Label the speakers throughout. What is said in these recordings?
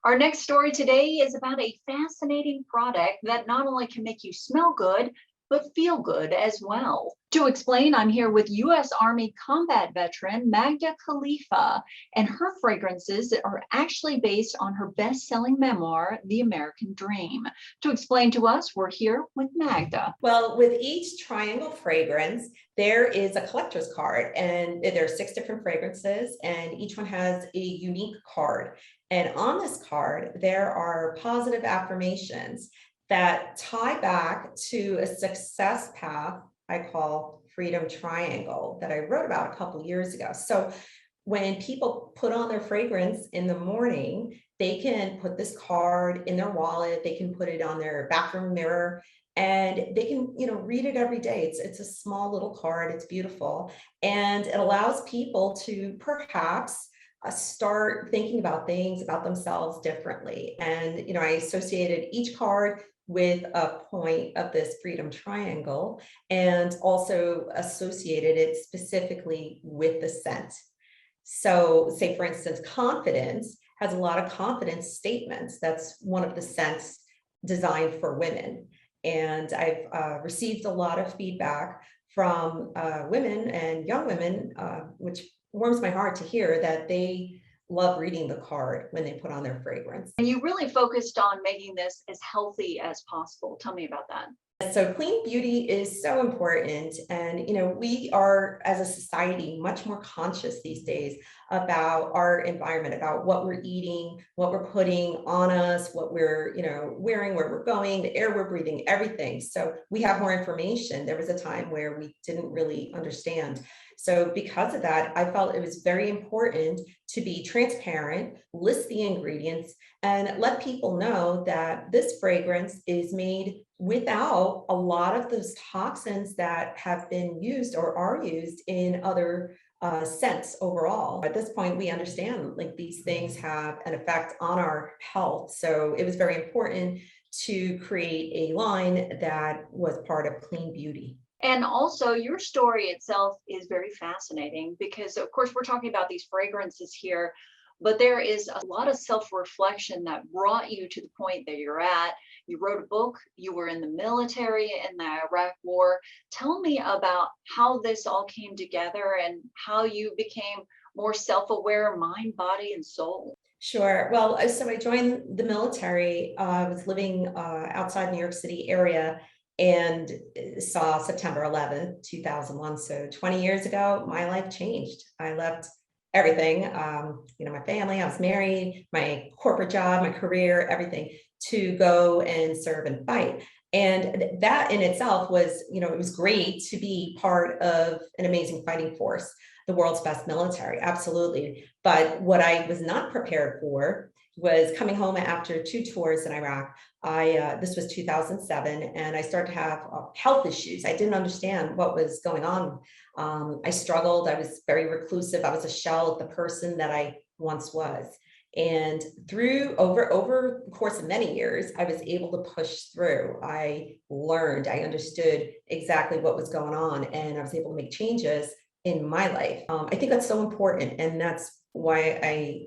Speaker 1: Our next story today is about a fascinating product that not only can make you smell good, but feel good as well. To explain, I'm here with U.S. Army combat veteran Magda Khalifa, and her fragrances are actually based on her best-selling memoir, The American Dream. To explain to us, we're here with Magda.
Speaker 2: Well, with each triangle fragrance, there is a collector's card, and there are 6 different fragrances, and each one has a unique card. And on this card, there are positive affirmations that tie back to a success path I call Freedom Triangle that I wrote about a couple years ago. So when people put on their fragrance in the morning, they can put this card in their wallet, they can put it on their bathroom mirror, and they can, read it every day. It's a small little card, it's beautiful, and it allows people to perhaps start thinking about things about themselves differently. And I associated each card with a point of this Freedom Triangle, and also associated it specifically with the scent. So say, for instance, confidence has a lot of confidence statements. That's one of the scents designed for women. And I've received a lot of feedback from women and young women, which warms my heart to hear that they love reading the card when they put on their fragrance.
Speaker 1: And you really focused on making this as healthy as possible. Tell me about that.
Speaker 2: So clean beauty is so important. And, we are as a society much more conscious these days about our environment, about what we're eating, what we're putting on us, what we're, wearing, where we're going, the air we're breathing, everything. So we have more information. There was a time where we didn't really understand. So because of that, I felt it was very important to be transparent, list the ingredients, and let people know that this fragrance is made without a lot of those toxins that have been used or are used in other scents overall. At this point, we understand like these things have an effect on our health. So it was very important to create a line that was part of clean beauty.
Speaker 1: And also, your story itself is very fascinating because, of course, we're talking about these fragrances here, but there is a lot of self-reflection that brought you to the point that you're at. You wrote a book, you were in the military in the Iraq War. Tell me about how this all came together and how you became more self-aware, mind, body, and soul.
Speaker 2: Sure. Well, so I joined the military. I was living outside New York City area, and saw September 11th, 2001. So 20 years ago, my life changed. I left everything, my family, I was married, my corporate job, my career, everything, to go and serve and fight. And that in itself was, it was great to be part of an amazing fighting force, the world's best military, absolutely. But what I was not prepared for was coming home after 2 tours in Iraq. This was 2007, and I started to have health issues. I didn't understand what was going on. I struggled. I was very reclusive. I was a shell of the person that I once was. And through over the course of many years, I was able to push through. I learned, I understood exactly what was going on, and I was able to make changes in my life. I think that's so important, and that's why I,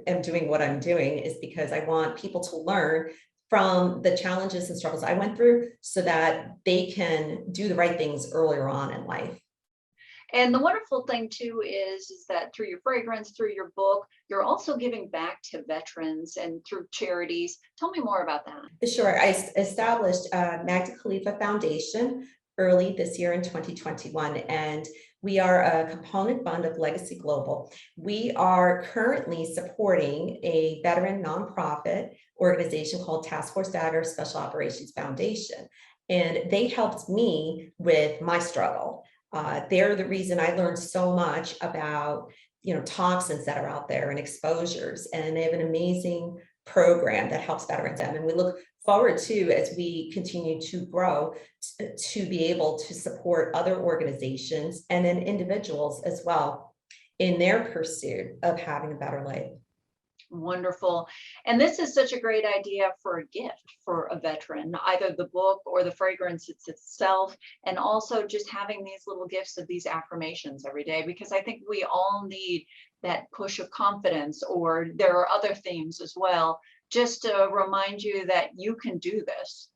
Speaker 2: am doing what I'm doing, is because I want people to learn from the challenges and struggles I went through so that they can do the right things earlier on in life.
Speaker 1: And the wonderful thing too is that through your fragrance, through your book, you're also giving back to veterans and through charities. Tell me more about that.
Speaker 2: Sure. I established Magda Khalifa Foundation early this year in 2021, and we are a component fund of Legacy Global. We are currently supporting a veteran nonprofit organization called Task Force Dagger Special Operations Foundation, and they helped me with my struggle. They're the reason I learned so much about toxins that are out there and exposures, and they have an amazing program that helps veterans. And we look forward to, as we continue to grow, to be able to support other organizations and then individuals as well in their pursuit of having a better life.
Speaker 1: Wonderful. And this is such a great idea for a gift for a veteran, either the book or the fragrance itself, and also just having these little gifts of these affirmations every day, because I think we all need that push of confidence, or there are other themes as well just to remind you that you can do this.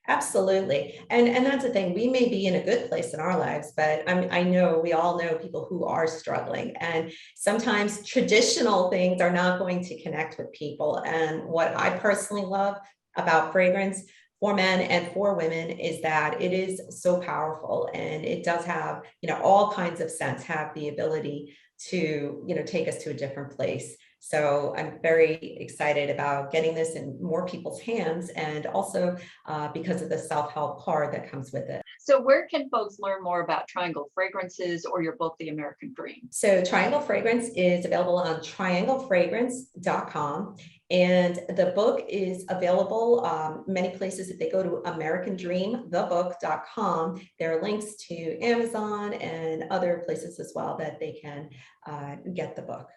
Speaker 2: Absolutely. And that's the thing. We may be in a good place in our lives, but I know we all know people who are struggling. And sometimes traditional things are not going to connect with people. And what I personally love about fragrance for men and for women is that it is so powerful, and it does have, all kinds of scents have the ability to, take us to a different place. So I'm very excited about getting this in more people's hands, and also because of the self-help card that comes with it.
Speaker 1: So where can folks learn more about Triangle Fragrances or your book, The American Dream?
Speaker 2: So Triangle Fragrance is available on trianglefragrance.com. And the book is available many places. If they go to americandreamthebook.com, there are links to Amazon and other places as well that they can get the book.